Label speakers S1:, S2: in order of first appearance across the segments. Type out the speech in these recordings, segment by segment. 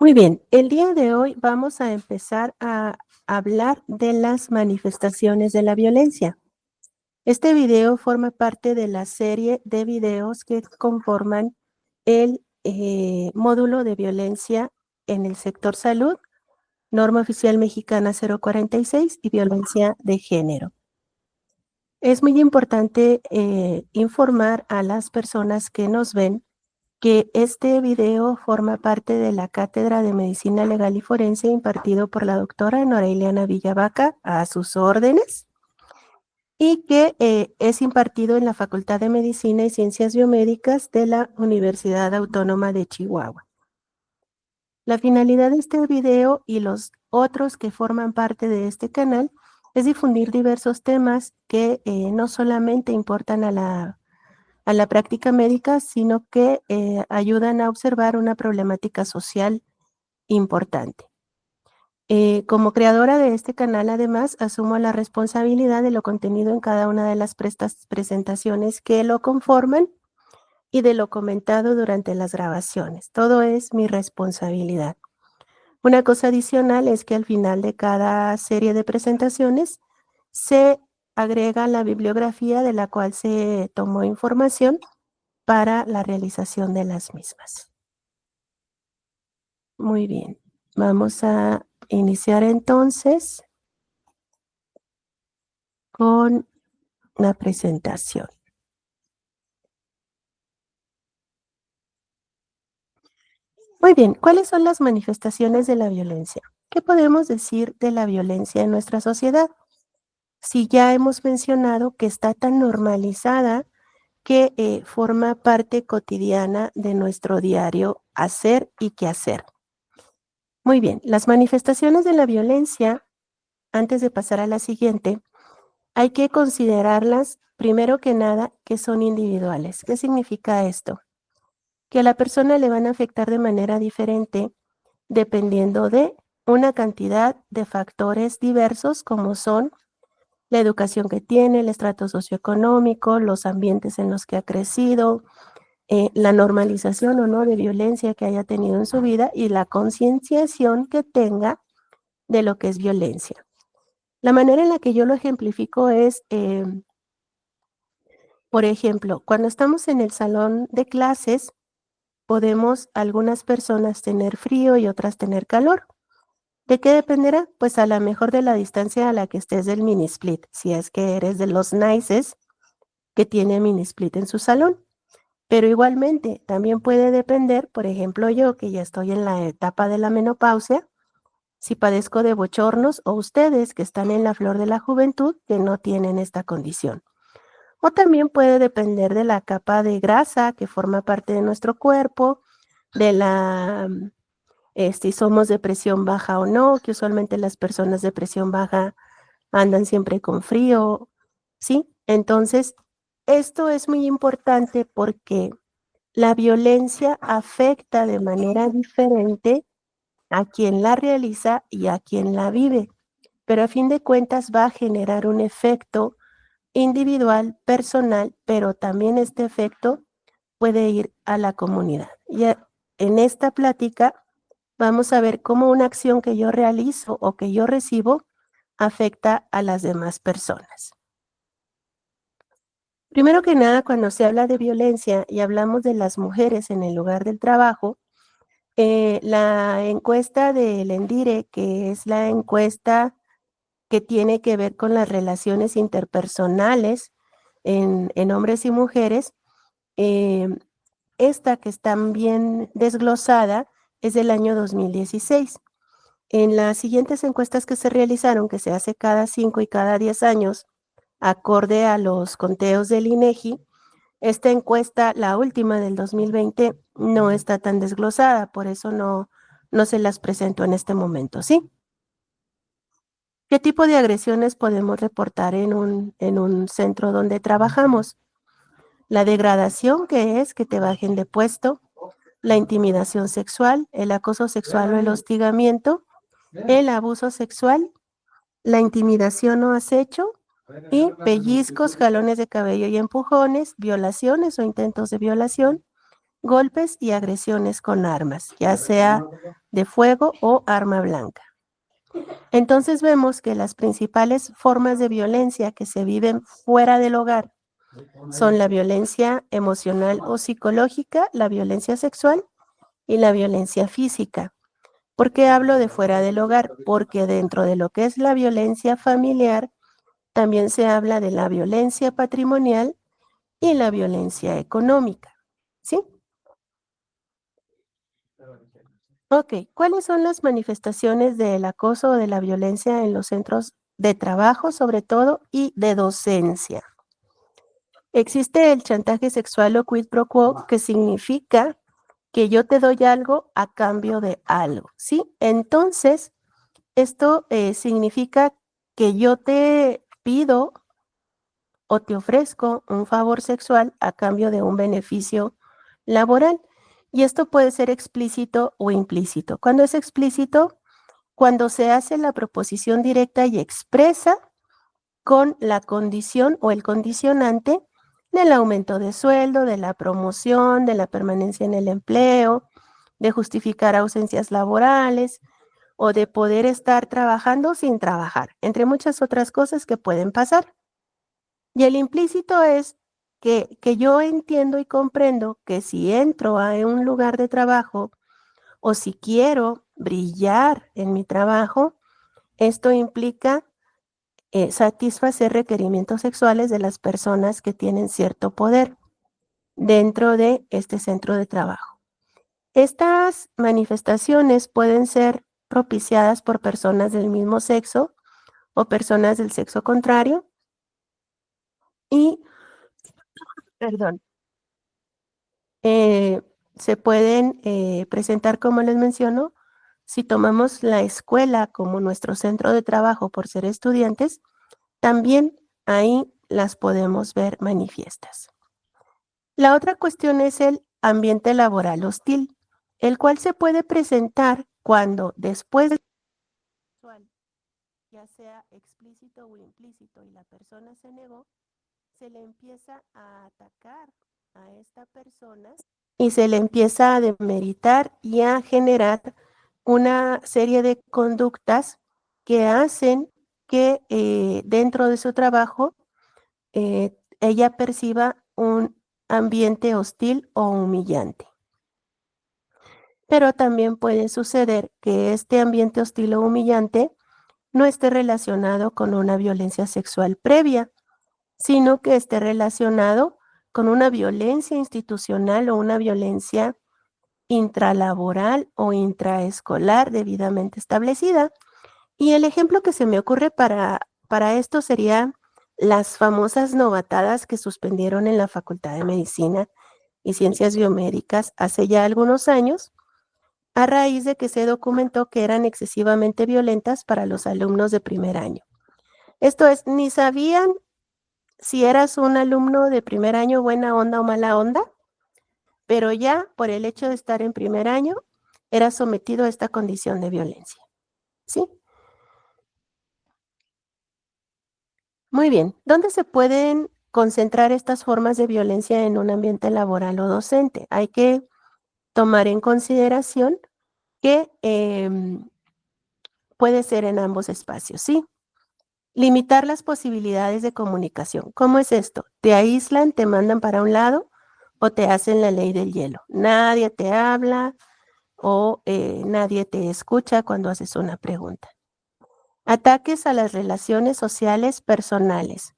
S1: Muy bien, el día de hoy vamos a empezar a hablar de las manifestaciones de la violencia. Este video forma parte de la serie de videos que conforman el módulo de violencia en el sector salud, norma oficial mexicana 046 y violencia de género. Es muy importante informar a las personas que nos ven que este video forma parte de la Cátedra de Medicina Legal y Forense impartido por la doctora Norailiana Villavaca, a sus órdenes, y que es impartido en la Facultad de Medicina y Ciencias Biomédicas de la Universidad Autónoma de Chihuahua. La finalidad de este video y los otros que forman parte de este canal es difundir diversos temas que no solamente importan a la práctica médica, sino que ayudan a observar una problemática social importante. Como creadora de este canal, además, asumo la responsabilidad de lo contenido en cada una de las presentaciones que lo conforman y de lo comentado durante las grabaciones. Todo es mi responsabilidad. Una cosa adicional es que al final de cada serie de presentaciones se agrega la bibliografía de la cual se tomó información para la realización de las mismas. Muy bien, vamos a iniciar entonces con la presentación. Muy bien, ¿cuáles son las manifestaciones de la violencia? ¿Qué podemos decir de la violencia en nuestra sociedad? Si ya hemos mencionado que está tan normalizada que forma parte cotidiana de nuestro diario hacer y quehacer. Muy bien, las manifestaciones de la violencia, antes de pasar a la siguiente, hay que considerarlas, primero que nada, que son individuales. ¿Qué significa esto? Que a la persona le van a afectar de manera diferente dependiendo de una cantidad de factores diversos como son la educación que tiene, el estrato socioeconómico, los ambientes en los que ha crecido, la normalización o no de violencia que haya tenido en su vida y la concienciación que tenga de lo que es violencia. La manera en la que yo lo ejemplifico es, por ejemplo, cuando estamos en el salón de clases, podemos algunas personas tener frío y otras tener calor. ¿De qué dependerá? Pues a lo mejor de la distancia a la que estés del mini split, si es que eres de los nices que tiene mini split en su salón. Pero igualmente, también puede depender, por ejemplo, yo que ya estoy en la etapa de la menopausia, si padezco de bochornos o ustedes que están en la flor de la juventud que no tienen esta condición. O también puede depender de la capa de grasa que forma parte de nuestro cuerpo, de la si somos de presión baja o no, que usualmente las personas de presión baja andan siempre con frío, ¿sí? Entonces, esto es muy importante porque la violencia afecta de manera diferente a quien la realiza y a quien la vive, pero a fin de cuentas va a generar un efecto individual, personal, pero también este efecto puede ir a la comunidad. Y en esta plática vamos a ver cómo una acción que yo realizo o que yo recibo afecta a las demás personas. Primero que nada, cuando se habla de violencia y hablamos de las mujeres en el lugar del trabajo, la encuesta del ENDIRE, que es la encuesta que tiene que ver con las relaciones interpersonales en hombres y mujeres, esta que está bien desglosada es del año 2016. En las siguientes encuestas que se realizaron, que se hace cada 5 y cada 10 años, acorde a los conteos del INEGI, esta encuesta, la última del 2020, no está tan desglosada, por eso no se las presento en este momento, ¿sí? ¿Qué tipo de agresiones podemos reportar en un centro donde trabajamos? La degradación, que es que te bajen de puesto, la intimidación sexual, el acoso sexual o el hostigamiento, el abuso sexual, la intimidación o acecho, y pellizcos, jalones de cabello y empujones, violaciones o intentos de violación, golpes y agresiones con armas, ya sea de fuego o arma blanca. Entonces vemos que las principales formas de violencia que se viven fuera del hogar son la violencia emocional o psicológica, la violencia sexual y la violencia física. ¿Por qué hablo de fuera del hogar? Porque dentro de lo que es la violencia familiar, también se habla de la violencia patrimonial y la violencia económica. ¿Sí? Ok, ¿cuáles son las manifestaciones del acoso o de la violencia en los centros de trabajo, sobre todo, y de docencia? Existe el chantaje sexual o quid pro quo, que significa que yo te doy algo a cambio de algo, ¿sí? Entonces, esto significa que yo te pido o te ofrezco un favor sexual a cambio de un beneficio laboral. Y esto puede ser explícito o implícito. Cuando es explícito, cuando se hace la proposición directa y expresa con la condición o el condicionante del aumento de sueldo, de la promoción, de la permanencia en el empleo, de justificar ausencias laborales o de poder estar trabajando sin trabajar, entre muchas otras cosas que pueden pasar. Y el implícito es que yo entiendo y comprendo que si entro a un lugar de trabajo o si quiero brillar en mi trabajo, esto implica satisfacer requerimientos sexuales de las personas que tienen cierto poder dentro de este centro de trabajo. Estas manifestaciones pueden ser propiciadas por personas del mismo sexo o personas del sexo contrario y, perdón, eh, se pueden presentar, como les menciono, si tomamos la escuela como nuestro centro de trabajo por ser estudiantes, también ahí las podemos ver manifiestas. La otra cuestión es el ambiente laboral hostil, el cual se puede presentar cuando después de ya sea explícito o implícito y la persona se negó, se le empieza a atacar a esta persona y se le empieza a demeritar y a generar una serie de conductas que hacen que dentro de su trabajo ella perciba un ambiente hostil o humillante. Pero también puede suceder que este ambiente hostil o humillante no esté relacionado con una violencia sexual previa, sino que esté relacionado con una violencia institucional o una violencia intralaboral o intraescolar debidamente establecida. Y el ejemplo que se me ocurre para esto sería las famosas novatadas que suspendieron en la Facultad de Medicina y Ciencias Biomédicas hace ya algunos años, a raíz de que se documentó que eran excesivamente violentas para los alumnos de primer año. Esto es, ni sabían si eras un alumno de primer año buena onda o mala onda, pero ya por el hecho de estar en primer año, eras sometido a esta condición de violencia. ¿Sí? Muy bien. ¿Dónde se pueden concentrar estas formas de violencia en un ambiente laboral o docente? Hay que tomar en consideración que puede ser en ambos espacios, ¿sí? Limitar las posibilidades de comunicación. ¿Cómo es esto? Te aíslan, te mandan para un lado o te hacen la ley del hielo. Nadie te habla o nadie te escucha cuando haces una pregunta. Ataques a las relaciones sociales personales,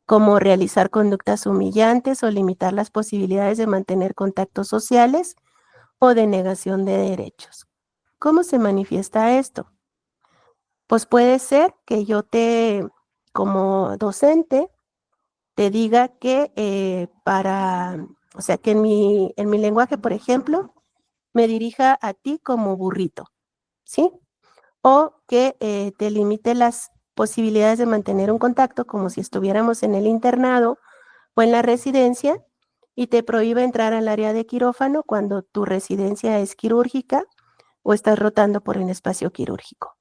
S1: como realizar conductas humillantes o limitar las posibilidades de mantener contactos sociales o de negación de derechos. ¿Cómo se manifiesta esto? Pues puede ser que yo como docente, te diga que o sea, que en mi lenguaje, por ejemplo, me dirija a ti como burrito, ¿sí? O que te limite las posibilidades de mantener un contacto como si estuviéramos en el internado o en la residencia y te prohíbe entrar al área de quirófano cuando tu residencia es quirúrgica o estás rotando por un espacio quirúrgico.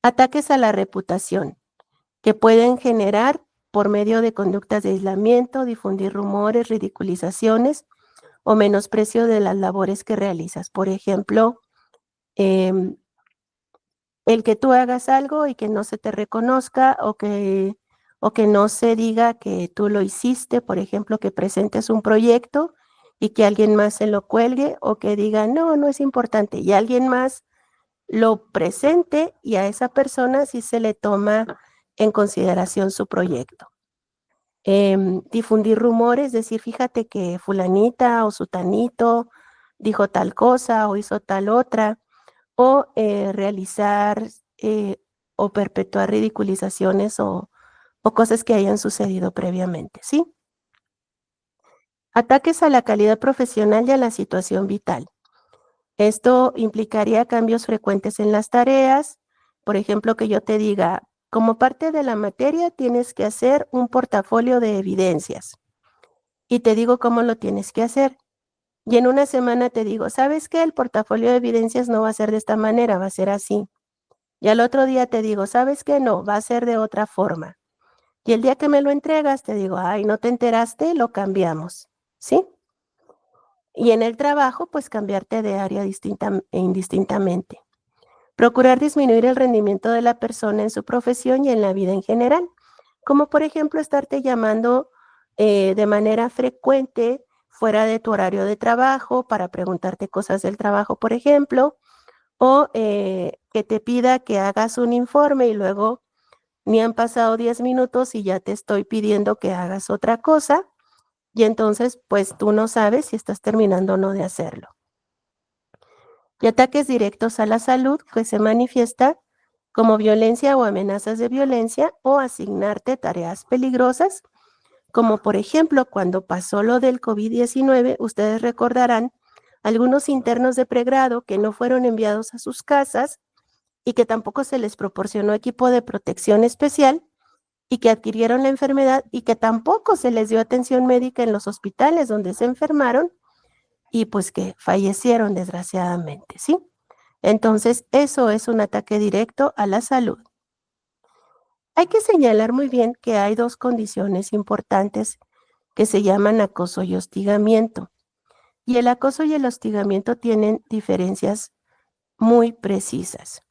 S1: Ataques a la reputación que pueden generar por medio de conductas de aislamiento, difundir rumores, ridiculizaciones o menosprecio de las labores que realizas. Por ejemplo, el que tú hagas algo y que no se te reconozca o que no se diga que tú lo hiciste, por ejemplo, que presentes un proyecto y que alguien más se lo cuelgue o que diga, no, no es importante y alguien más lo presente y a esa persona sí se le toma en consideración su proyecto. Difundir rumores, decir, fíjate que fulanita o sutanito dijo tal cosa o hizo tal otra, o realizar o perpetuar ridiculizaciones o cosas que hayan sucedido previamente, ¿sí? Ataques a la calidad profesional y a la situación vital. Esto implicaría cambios frecuentes en las tareas, por ejemplo, que yo te diga, como parte de la materia tienes que hacer un portafolio de evidencias y te digo cómo lo tienes que hacer. Y en una semana te digo, ¿sabes qué? El portafolio de evidencias no va a ser de esta manera, va a ser así. Y al otro día te digo, ¿sabes qué? No, va a ser de otra forma. Y el día que me lo entregas te digo, ay, ¿no te enteraste? Lo cambiamos, ¿sí? Y en el trabajo, pues cambiarte de área distinta e indistintamente. Procurar disminuir el rendimiento de la persona en su profesión y en la vida en general, como por ejemplo estarte llamando de manera frecuente fuera de tu horario de trabajo para preguntarte cosas del trabajo, por ejemplo, o que te pida que hagas un informe y luego ni han pasado 10 minutos y ya te estoy pidiendo que hagas otra cosa y entonces pues tú no sabes si estás terminando o no de hacerlo. Y ataques directos a la salud que se manifiesta como violencia o amenazas de violencia o asignarte tareas peligrosas, como por ejemplo cuando pasó lo del COVID-19, ustedes recordarán algunos internos de pregrado que no fueron enviados a sus casas y que tampoco se les proporcionó equipo de protección especial y que adquirieron la enfermedad y que tampoco se les dio atención médica en los hospitales donde se enfermaron y pues que fallecieron desgraciadamente, ¿sí? Entonces, eso es un ataque directo a la salud. Hay que señalar muy bien que hay dos condiciones importantes que se llaman acoso y hostigamiento. Y el acoso y el hostigamiento tienen diferencias muy precisas.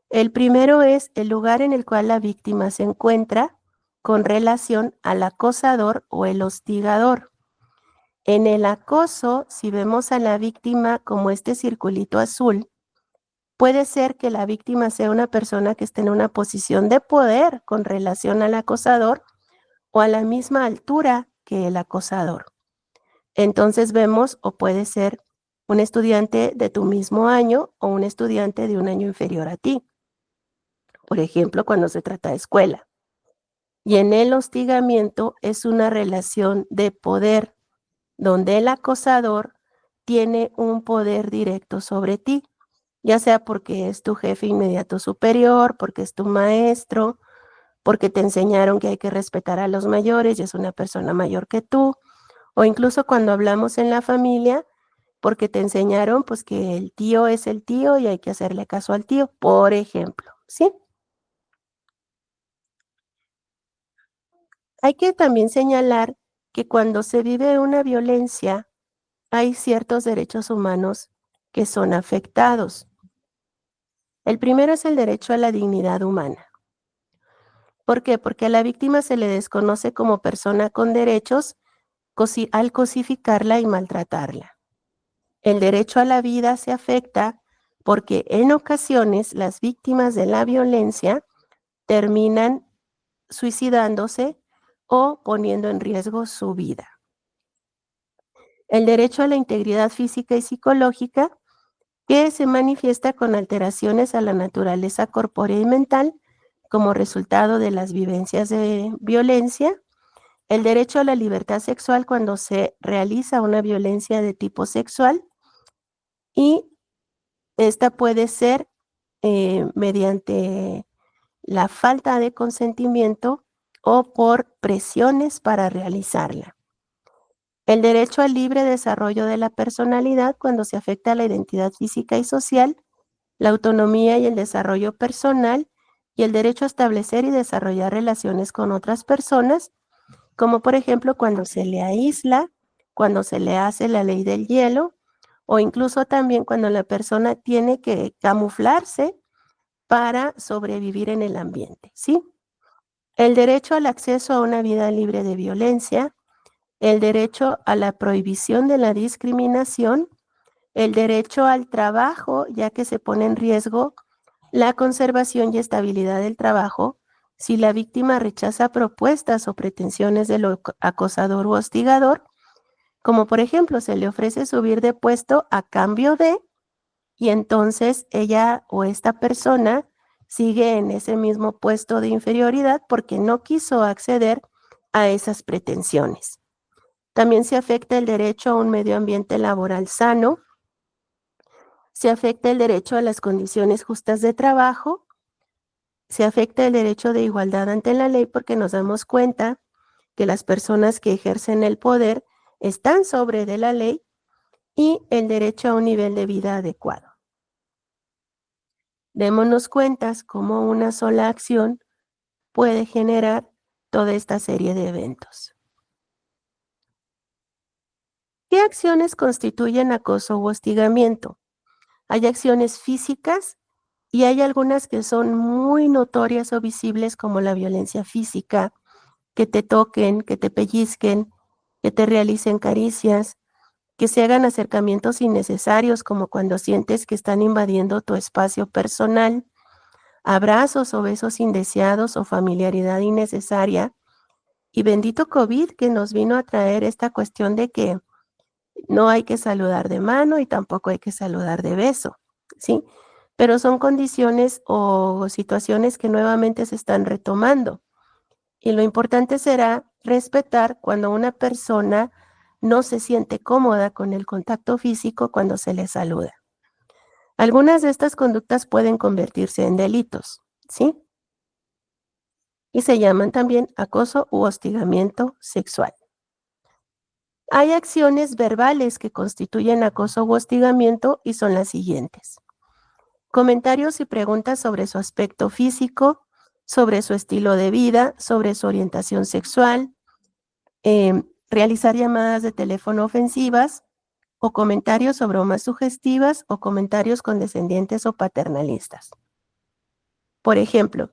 S1: El primero es el lugar en el cual la víctima se encuentra con relación al acosador o el hostigador. En el acoso, si vemos a la víctima como este circulito azul, puede ser que la víctima sea una persona que esté en una posición de poder con relación al acosador o a la misma altura que el acosador. Entonces vemos, o puede ser un estudiante de tu mismo año o un estudiante de un año inferior a ti. Por ejemplo, cuando se trata de escuela. Y en el hostigamiento es una relación de poder, donde el acosador tiene un poder directo sobre ti, ya sea porque es tu jefe inmediato superior, porque es tu maestro, porque te enseñaron que hay que respetar a los mayores y es una persona mayor que tú, o incluso cuando hablamos en la familia, porque te enseñaron pues que el tío es el tío y hay que hacerle caso al tío, por ejemplo, ¿sí? Hay que también señalar que cuando se vive una violencia, hay ciertos derechos humanos que son afectados. El primero es el derecho a la dignidad humana. ¿Por qué? Porque a la víctima se le desconoce como persona con derechos al cosificarla y maltratarla. El derecho a la vida se afecta porque en ocasiones las víctimas de la violencia terminan suicidándose o poniendo en riesgo su vida. El derecho a la integridad física y psicológica, que se manifiesta con alteraciones a la naturaleza corpórea y mental como resultado de las vivencias de violencia. El derecho a la libertad sexual cuando se realiza una violencia de tipo sexual y esta puede ser mediante la falta de consentimiento o por presiones para realizarla. El derecho al libre desarrollo de la personalidad cuando se afecta la identidad física y social, la autonomía y el desarrollo personal y el derecho a establecer y desarrollar relaciones con otras personas, como por ejemplo cuando se le aísla cuando se le hace la ley del hielo o incluso también cuando la persona tiene que camuflarse para sobrevivir en el ambiente, ¿sí? El derecho al acceso a una vida libre de violencia, el derecho a la prohibición de la discriminación, el derecho al trabajo, ya que se pone en riesgo la conservación y estabilidad del trabajo si la víctima rechaza propuestas o pretensiones del acosador u hostigador, como por ejemplo se le ofrece subir de puesto a cambio de, y entonces ella o esta persona sigue en ese mismo puesto de inferioridad porque no quiso acceder a esas pretensiones. También se afecta el derecho a un medio ambiente laboral sano, se afecta el derecho a las condiciones justas de trabajo, se afecta el derecho de igualdad ante la ley porque nos damos cuenta que las personas que ejercen el poder están sobre de la ley y el derecho a un nivel de vida adecuado. Démonos cuenta cómo una sola acción puede generar toda esta serie de eventos. ¿Qué acciones constituyen acoso u hostigamiento? Hay acciones físicas y hay algunas que son muy notorias o visibles como la violencia física, que te toquen, que te pellizquen, que te realicen caricias, que se hagan acercamientos innecesarios como cuando sientes que están invadiendo tu espacio personal, abrazos o besos indeseados o familiaridad innecesaria. Y bendito COVID que nos vino a traer esta cuestión de que no hay que saludar de mano y tampoco hay que saludar de beso, ¿sí? Pero son condiciones o situaciones que nuevamente se están retomando. Y lo importante será respetar cuando una persona no se siente cómoda con el contacto físico cuando se le saluda. Algunas de estas conductas pueden convertirse en delitos, ¿sí? Y se llaman también acoso u hostigamiento sexual. Hay acciones verbales que constituyen acoso u hostigamiento y son las siguientes. Comentarios y preguntas sobre su aspecto físico, sobre su estilo de vida, sobre su orientación sexual, realizar llamadas de teléfono ofensivas o comentarios o bromas sugestivas o comentarios condescendientes o paternalistas. Por ejemplo,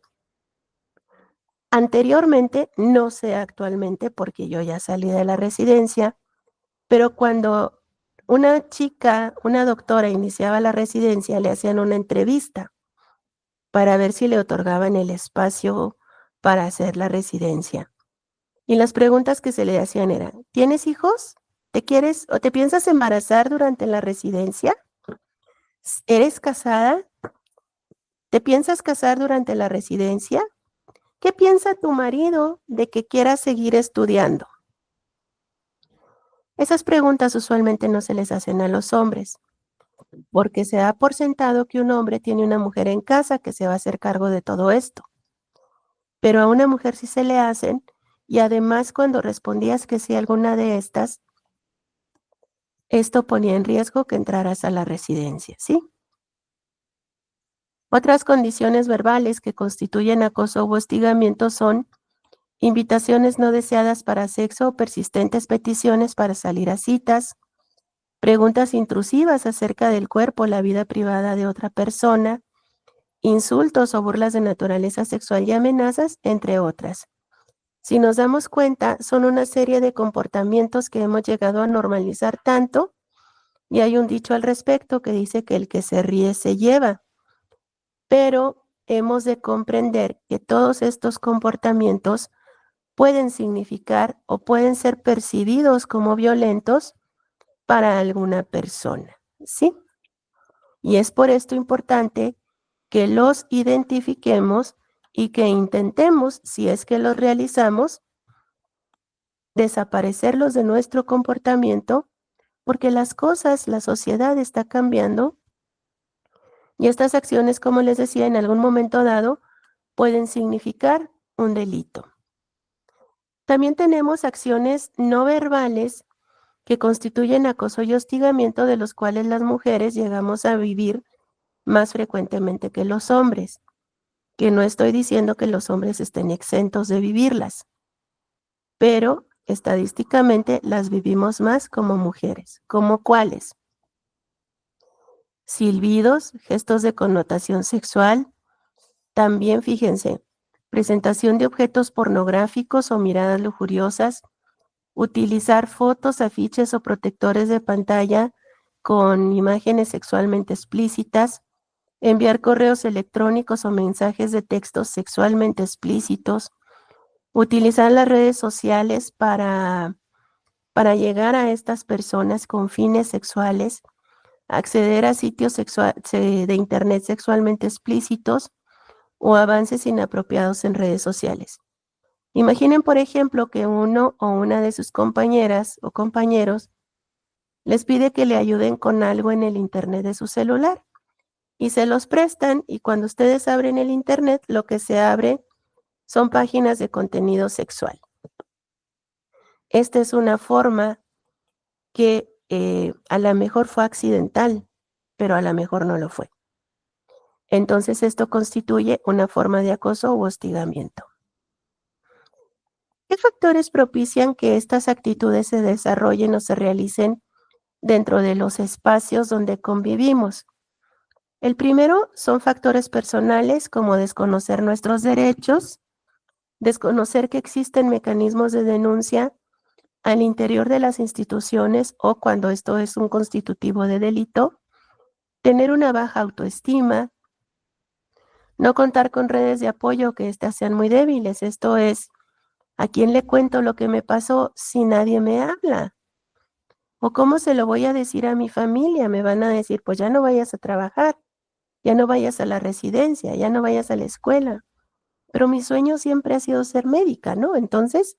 S1: anteriormente, no sé actualmente porque yo ya salí de la residencia, pero cuando una chica, una doctora iniciaba la residencia, le hacían una entrevista para ver si le otorgaban el espacio para hacer la residencia. Y las preguntas que se le hacían eran, ¿tienes hijos? ¿Te quieres o te piensas embarazar durante la residencia? ¿Eres casada? ¿Te piensas casar durante la residencia? ¿Qué piensa tu marido de que quieras seguir estudiando? Esas preguntas usualmente no se les hacen a los hombres, porque se da por sentado que un hombre tiene una mujer en casa que se va a hacer cargo de todo esto. Pero a una mujer sí se le hacen, y además cuando respondías que sí a alguna de estas, esto ponía en riesgo que entraras a la residencia, ¿sí? Otras condiciones verbales que constituyen acoso u hostigamiento son invitaciones no deseadas para sexo o persistentes peticiones para salir a citas, preguntas intrusivas acerca del cuerpo o la vida privada de otra persona, insultos o burlas de naturaleza sexual y amenazas, entre otras. Si nos damos cuenta, son una serie de comportamientos que hemos llegado a normalizar tanto, y hay un dicho al respecto que dice que el que se ríe se lleva. Pero hemos de comprender que todos estos comportamientos pueden significar o pueden ser percibidos como violentos para alguna persona, ¿sí? Y es por esto importante que los identifiquemos y que intentemos, si es que los realizamos, desaparecerlos de nuestro comportamiento, porque las cosas, la sociedad está cambiando y estas acciones, como les decía, en algún momento dado pueden significar un delito. También tenemos acciones no verbales que constituyen acoso y hostigamiento, de los cuales las mujeres llegamos a vivir más frecuentemente que los hombres, que no estoy diciendo que los hombres estén exentos de vivirlas, pero estadísticamente las vivimos más como mujeres. ¿Cómo cuáles? Silbidos, gestos de connotación sexual. También fíjense, presentación de objetos pornográficos o miradas lujuriosas, utilizar fotos, afiches o protectores de pantalla con imágenes sexualmente explícitas, enviar correos electrónicos o mensajes de texto sexualmente explícitos, utilizar las redes sociales para llegar a estas personas con fines sexuales, acceder a sitios de internet sexualmente explícitos o avances inapropiados en redes sociales. Imaginen, por ejemplo, que uno o una de sus compañeras o compañeros les pide que le ayuden con algo en el internet de su celular y se los prestan, y cuando ustedes abren el internet, lo que se abre son páginas de contenido sexual. Esta es una forma que a lo mejor fue accidental, pero a lo mejor no lo fue. Entonces esto constituye una forma de acoso u hostigamiento. ¿Qué factores propician que estas actitudes se desarrollen o se realicen dentro de los espacios donde convivimos? El primero son factores personales, como desconocer nuestros derechos, desconocer que existen mecanismos de denuncia al interior de las instituciones o cuando esto es un constitutivo de delito, tener una baja autoestima, no contar con redes de apoyo que éstas sean muy débiles. Esto es, ¿a quién le cuento lo que me pasó si nadie me habla? ¿O cómo se lo voy a decir a mi familia? Me van a decir, pues ya no vayas a trabajar, ya no vayas a la residencia, ya no vayas a la escuela. Pero mi sueño siempre ha sido ser médica, ¿no? Entonces,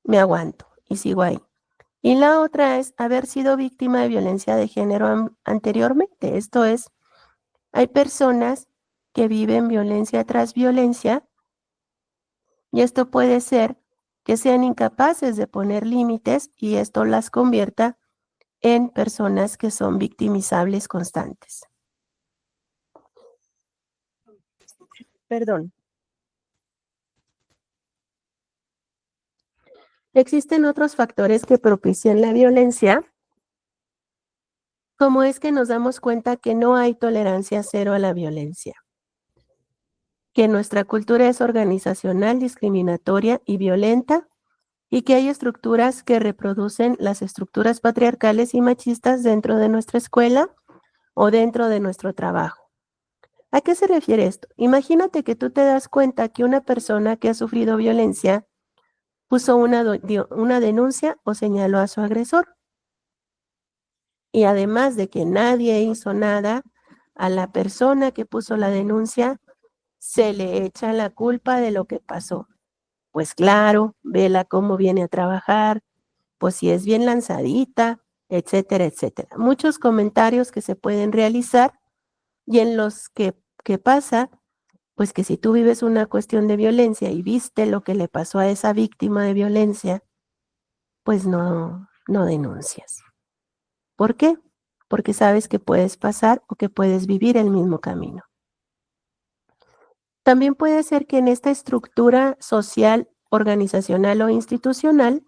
S1: me aguanto y sigo ahí. Y la otra es haber sido víctima de violencia de género anteriormente. Esto es, hay personas que viven violencia tras violencia y esto puede ser que sean incapaces de poner límites y esto las convierta en personas que son victimizables constantes. Perdón. Existen otros factores que propician la violencia, como es que nos damos cuenta que no hay tolerancia cero a la violencia, que nuestra cultura es organizacional, discriminatoria y violenta, y que hay estructuras que reproducen las estructuras patriarcales y machistas dentro de nuestra escuela o dentro de nuestro trabajo. ¿A qué se refiere esto? Imagínate que tú te das cuenta que una persona que ha sufrido violencia puso una denuncia o señaló a su agresor. Y además de que nadie hizo nada, a la persona que puso la denuncia se le echa la culpa de lo que pasó. Pues claro, vela cómo viene a trabajar, pues si es bien lanzadita, etcétera, etcétera. Muchos comentarios que se pueden realizar y en los que pasa, pues que si tú vives una cuestión de violencia y viste lo que le pasó a esa víctima de violencia, pues no denuncias. ¿Por qué? Porque sabes que puedes pasar o que puedes vivir el mismo camino. También puede ser que en esta estructura social, organizacional o institucional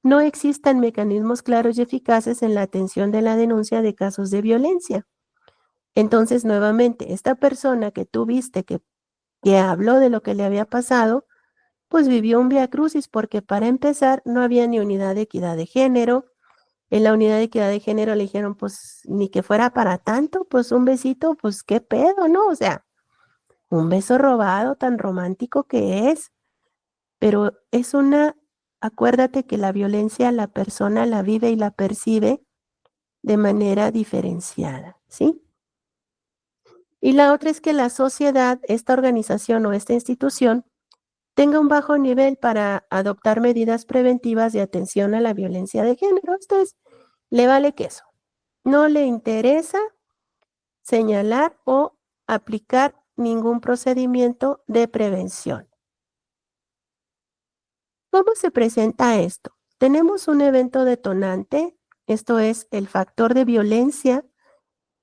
S1: no existan mecanismos claros y eficaces en la atención de la denuncia de casos de violencia. Entonces, nuevamente, esta persona que tú viste que habló de lo que le había pasado, pues vivió un viacrucis porque para empezar no había ni unidad de equidad de género. En la unidad de equidad de género le dijeron, pues ni que fuera para tanto, pues un besito, pues qué pedo, ¿no? O sea, un beso robado tan romántico que es, pero es acuérdate que la violencia la persona la vive y la percibe de manera diferenciada, ¿sí? Y la otra es que la sociedad, esta organización o esta institución, tenga un bajo nivel para adoptar medidas preventivas de atención a la violencia de género. Esto es, le vale queso. No le interesa señalar o aplicar ningún procedimiento de prevención. ¿Cómo se presenta esto? Tenemos un evento detonante, esto es el factor de violencia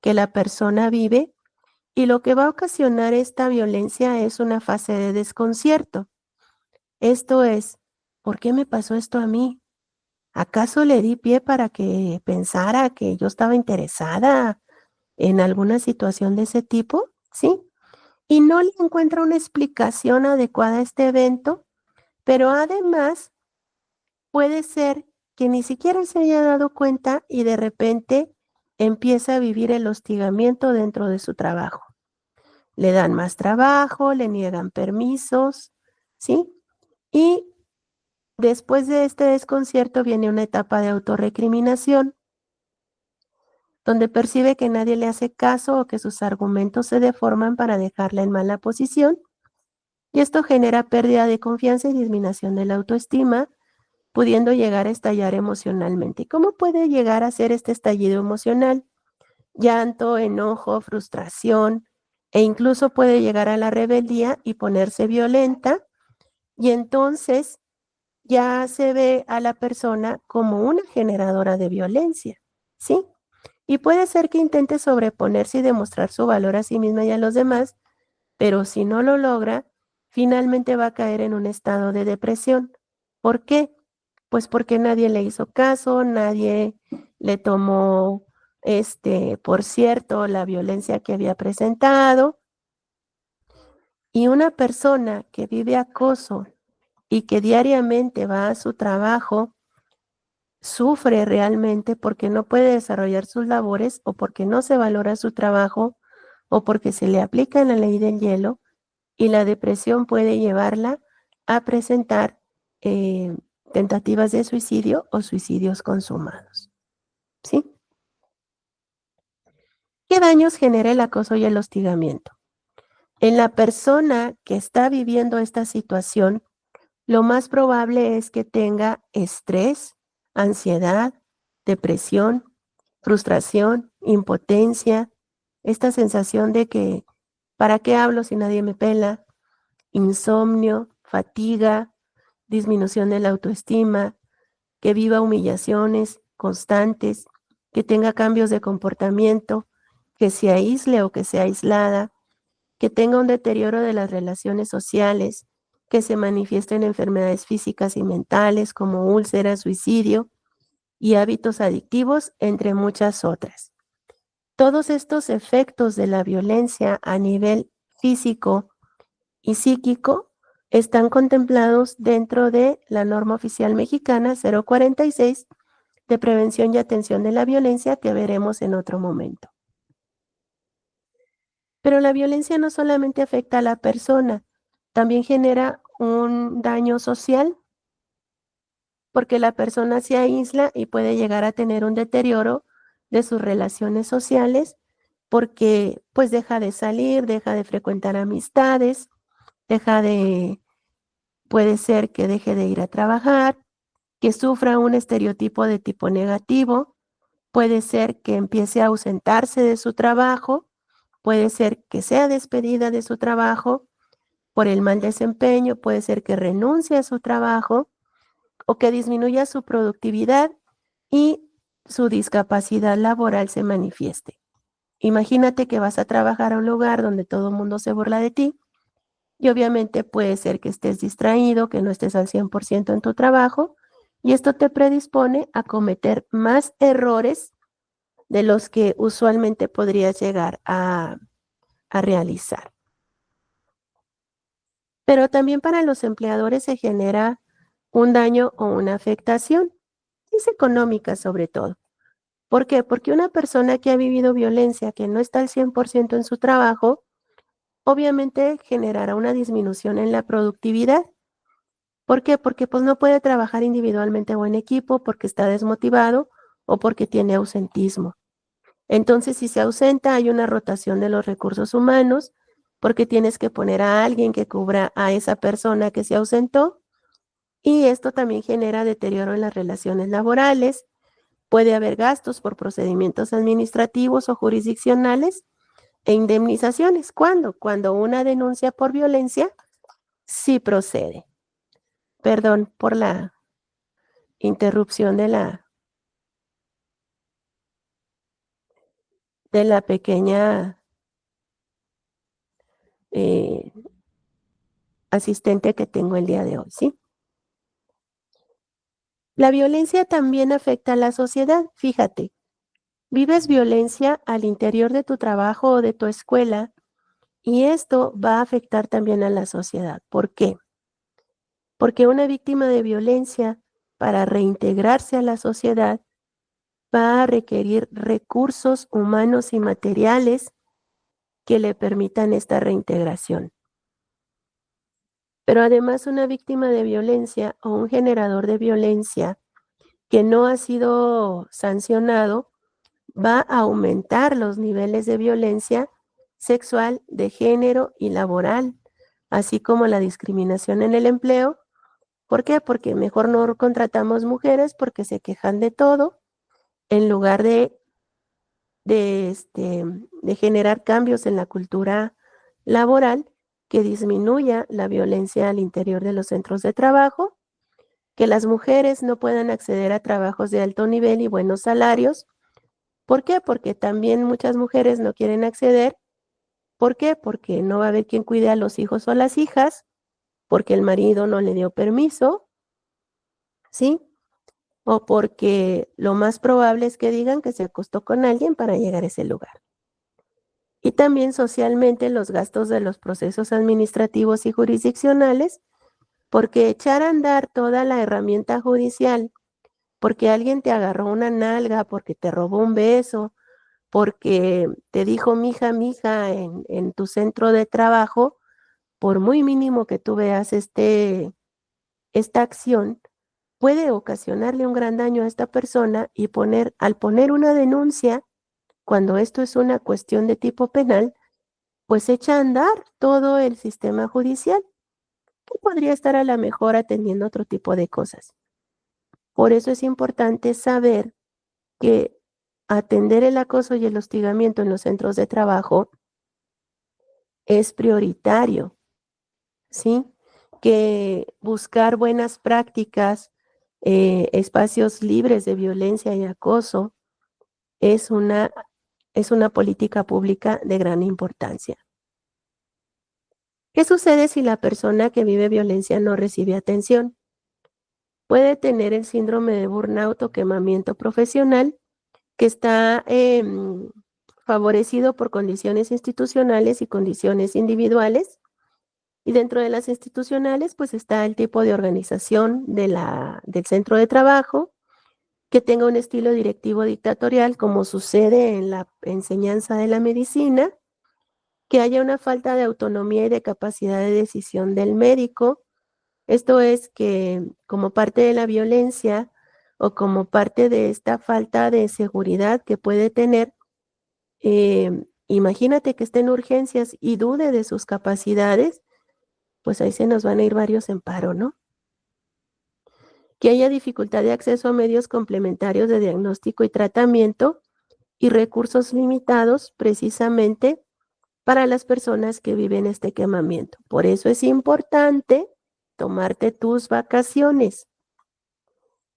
S1: que la persona vive, y lo que va a ocasionar esta violencia es una fase de desconcierto. Esto es, ¿por qué me pasó esto a mí? ¿Acaso le di pie para que pensara que yo estaba interesada en alguna situación de ese tipo? ¿Sí? Y no le encuentra una explicación adecuada a este evento, pero además puede ser que ni siquiera se haya dado cuenta y de repente empieza a vivir el hostigamiento dentro de su trabajo. Le dan más trabajo, le niegan permisos, ¿sí? Y después de este desconcierto viene una etapa de autorrecriminación, donde percibe que nadie le hace caso o que sus argumentos se deforman para dejarla en mala posición, y esto genera pérdida de confianza y disminución de la autoestima, pudiendo llegar a estallar emocionalmente. ¿Y cómo puede llegar a ser este estallido emocional? Llanto, enojo, frustración, e incluso puede llegar a la rebeldía y ponerse violenta, y entonces ya se ve a la persona como una generadora de violencia, ¿sí? Y puede ser que intente sobreponerse y demostrar su valor a sí misma y a los demás, pero si no lo logra, finalmente va a caer en un estado de depresión. ¿Por qué? Pues porque nadie le hizo caso, nadie le tomó, por cierto, la violencia que había presentado. Y una persona que vive acoso y que diariamente va a su trabajo, sufre realmente porque no puede desarrollar sus labores o porque no se valora su trabajo o porque se le aplica la ley del hielo, y la depresión puede llevarla a presentar tentativas de suicidio o suicidios consumados, ¿sí? ¿Qué daños genera el acoso y el hostigamiento? En la persona que está viviendo esta situación, lo más probable es que tenga estrés, ansiedad, depresión, frustración, impotencia, esta sensación de que, ¿para qué hablo si nadie me pela? Insomnio, fatiga, disminución de la autoestima, que viva humillaciones constantes, que tenga cambios de comportamiento, que se aísle o que sea aislada, que tenga un deterioro de las relaciones sociales, que se manifiesten enfermedades físicas y mentales como úlceras, suicidio y hábitos adictivos, entre muchas otras. Todos estos efectos de la violencia a nivel físico y psíquico están contemplados dentro de la norma oficial mexicana 046 de prevención y atención de la violencia, que veremos en otro momento. Pero la violencia no solamente afecta a la persona, también genera un daño social, porque la persona se aísla y puede llegar a tener un deterioro de sus relaciones sociales, porque pues deja de salir, deja de frecuentar amistades, deja de, puede ser que deje de ir a trabajar, que sufra un estereotipo de tipo negativo, puede ser que empiece a ausentarse de su trabajo, puede ser que sea despedida de su trabajo por el mal desempeño, puede ser que renuncie a su trabajo o que disminuya su productividad y su discapacidad laboral se manifieste. Imagínate que vas a trabajar a un lugar donde todo el mundo se burla de ti y obviamente puede ser que estés distraído, que no estés al 100% en tu trabajo, y esto te predispone a cometer más errores de los que usualmente podrías llegar a realizar. Pero también para los empleadores se genera un daño o una afectación, es económica sobre todo. ¿Por qué? Porque una persona que ha vivido violencia, que no está al 100% en su trabajo, obviamente generará una disminución en la productividad. ¿Por qué? Porque pues no puede trabajar individualmente o en equipo, porque está desmotivado o porque tiene ausentismo. Entonces, si se ausenta, hay una rotación de los recursos humanos, porque tienes que poner a alguien que cubra a esa persona que se ausentó, y esto también genera deterioro en las relaciones laborales. Puede haber gastos por procedimientos administrativos o jurisdiccionales e indemnizaciones. ¿Cuándo? Cuando una denuncia por violencia sí procede. Perdón por la interrupción de la pequeña eh, asistente que tengo el día de hoy, ¿sí? La violencia también afecta a la sociedad. Fíjate, vives violencia al interior de tu trabajo o de tu escuela y esto va a afectar también a la sociedad. ¿Por qué? Porque una víctima de violencia, para reintegrarse a la sociedad, va a requerir recursos humanos y materiales que le permitan esta reintegración. Pero además una víctima de violencia o un generador de violencia que no ha sido sancionado va a aumentar los niveles de violencia sexual, de género y laboral, así como la discriminación en el empleo. ¿Por qué? Porque mejor no contratamos mujeres porque se quejan de todo, en lugar de generar cambios en la cultura laboral que disminuya la violencia al interior de los centros de trabajo, que las mujeres no puedan acceder a trabajos de alto nivel y buenos salarios. ¿Por qué? Porque también muchas mujeres no quieren acceder. ¿Por qué? Porque no va a haber quien cuide a los hijos o las hijas, porque el marido no le dio permiso, ¿sí? O porque lo más probable es que digan que se acostó con alguien para llegar a ese lugar. Y también socialmente los gastos de los procesos administrativos y jurisdiccionales, porque echar a andar toda la herramienta judicial, porque alguien te agarró una nalga, porque te robó un beso, porque te dijo mija en tu centro de trabajo, por muy mínimo que tú veas esta acción, puede ocasionarle un gran daño a esta persona y al poner una denuncia, cuando esto es una cuestión de tipo penal, pues echa a andar todo el sistema judicial, que podría estar a la mejor atendiendo otro tipo de cosas. Por eso es importante saber que atender el acoso y el hostigamiento en los centros de trabajo es prioritario, ¿sí? Que buscar buenas prácticas, espacios libres de violencia y acoso es una política pública de gran importancia. ¿Qué sucede si la persona que vive violencia no recibe atención? Puede tener el síndrome de burnout o quemamiento profesional, que está favorecido por condiciones institucionales y condiciones individuales. Y dentro de las institucionales, pues está el tipo de organización del centro de trabajo, que tenga un estilo directivo dictatorial, como sucede en la enseñanza de la medicina, que haya una falta de autonomía y de capacidad de decisión del médico. Esto es que como parte de la violencia o como parte de esta falta de seguridad que puede tener, imagínate que esté en urgencias y dude de sus capacidades, pues ahí se nos van a ir varios en paro, ¿no? Que haya dificultad de acceso a medios complementarios de diagnóstico y tratamiento y recursos limitados precisamente para las personas que viven este quemamiento. Por eso es importante tomarte tus vacaciones.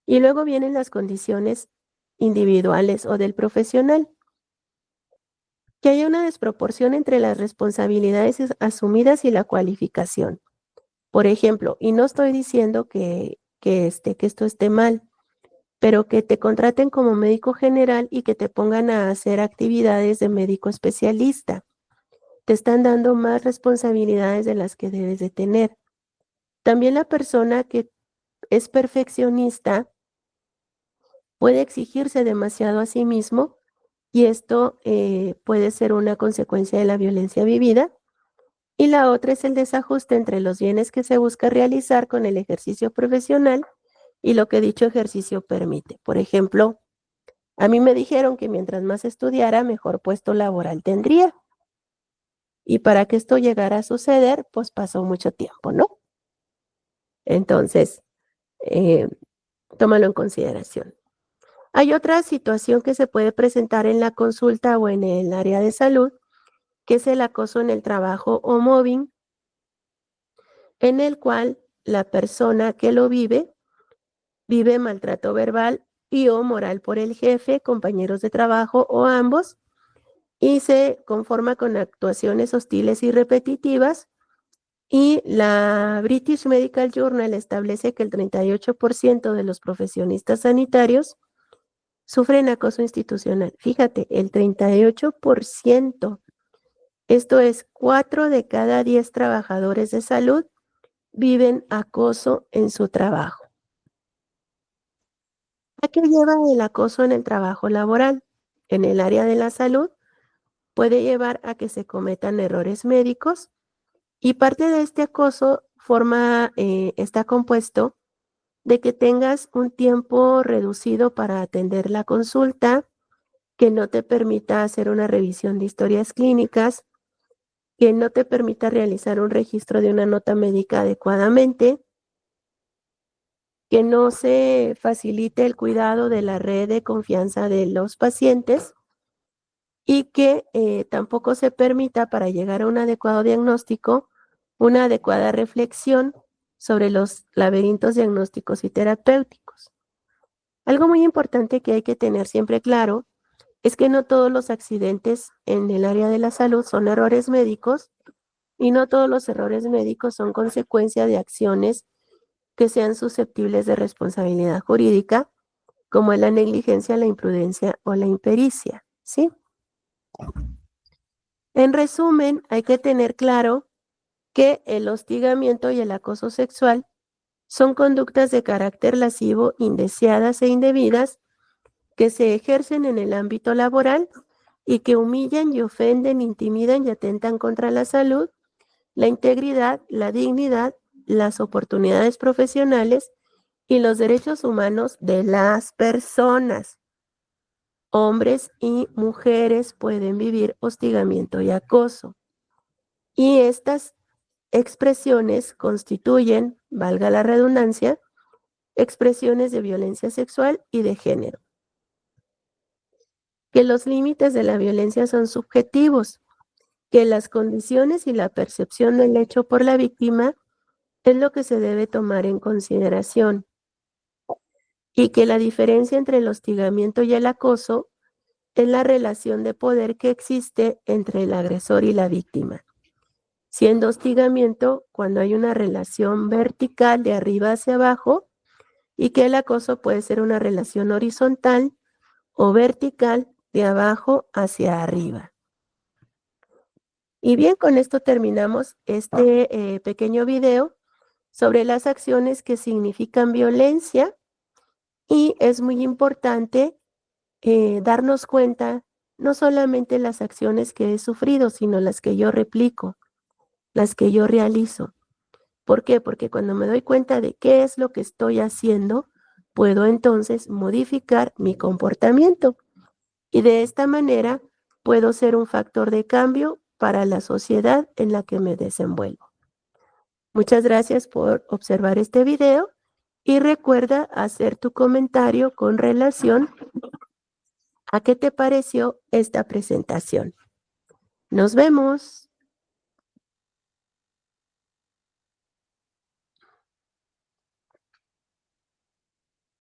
S1: Y luego vienen las condiciones individuales o del profesional. Que haya una desproporción entre las responsabilidades asumidas y la cualificación. Por ejemplo, y no estoy diciendo que esto esté mal, pero que te contraten como médico general y que te pongan a hacer actividades de médico especialista. Te están dando más responsabilidades de las que debes de tener. También la persona que es perfeccionista puede exigirse demasiado a sí mismo y esto puede ser una consecuencia de la violencia vivida. Y la otra es el desajuste entre los bienes que se busca realizar con el ejercicio profesional y lo que dicho ejercicio permite. Por ejemplo, a mí me dijeron que mientras más estudiara, mejor puesto laboral tendría. Y para que esto llegara a suceder, pues pasó mucho tiempo, ¿no? Entonces, tómalo en consideración. Hay otra situación que se puede presentar en la consulta o en el área de salud, que es el acoso en el trabajo o mobbing, en el cual la persona que lo vive maltrato verbal y o moral por el jefe, compañeros de trabajo o ambos, y se conforma con actuaciones hostiles y repetitivas Y la British Medical Journal establece que el 38% de los profesionistas sanitarios sufren acoso institucional. Fíjate, el 38%. Esto es 4 de cada 10 trabajadores de salud viven acoso en su trabajo. ¿A qué lleva el acoso en el trabajo laboral? En el área de la salud puede llevar a que se cometan errores médicos y parte de este acoso está compuesto de que tengas un tiempo reducido para atender la consulta, que no te permita hacer una revisión de historias clínicas, que no te permita realizar un registro de una nota médica adecuadamente, que no se facilite el cuidado de la red de confianza de los pacientes y que tampoco se permita, para llegar a un adecuado diagnóstico, una adecuada reflexión sobre los laberintos diagnósticos y terapéuticos. Algo muy importante que hay que tener siempre claro es que no todos los accidentes en el área de la salud son errores médicos y no todos los errores médicos son consecuencia de acciones que sean susceptibles de responsabilidad jurídica, como es la negligencia, la imprudencia o la impericia, ¿sí? En resumen, hay que tener claro que el hostigamiento y el acoso sexual son conductas de carácter lascivo indeseadas e indebidas que se ejercen en el ámbito laboral y que humillan y ofenden, intimidan y atentan contra la salud, la integridad, la dignidad, las oportunidades profesionales y los derechos humanos de las personas. Hombres y mujeres pueden vivir hostigamiento y acoso. Y estas expresiones constituyen, valga la redundancia, expresiones de violencia sexual y de género. Que los límites de la violencia son subjetivos, que las condiciones y la percepción del hecho por la víctima es lo que se debe tomar en consideración, y que la diferencia entre el hostigamiento y el acoso es la relación de poder que existe entre el agresor y la víctima, siendo hostigamiento cuando hay una relación vertical de arriba hacia abajo, y que el acoso puede ser una relación horizontal o vertical de abajo hacia arriba. Y bien, con esto terminamos este pequeño video sobre las acciones que significan violencia, y es muy importante darnos cuenta no solamente las acciones que he sufrido, sino las que yo replico, las que yo realizo. ¿Por qué? Porque cuando me doy cuenta de qué es lo que estoy haciendo, puedo entonces modificar mi comportamiento y de esta manera puedo ser un factor de cambio para la sociedad en la que me desenvuelvo. Muchas gracias por observar este video y recuerda hacer tu comentario con relación a qué te pareció esta presentación. Nos vemos.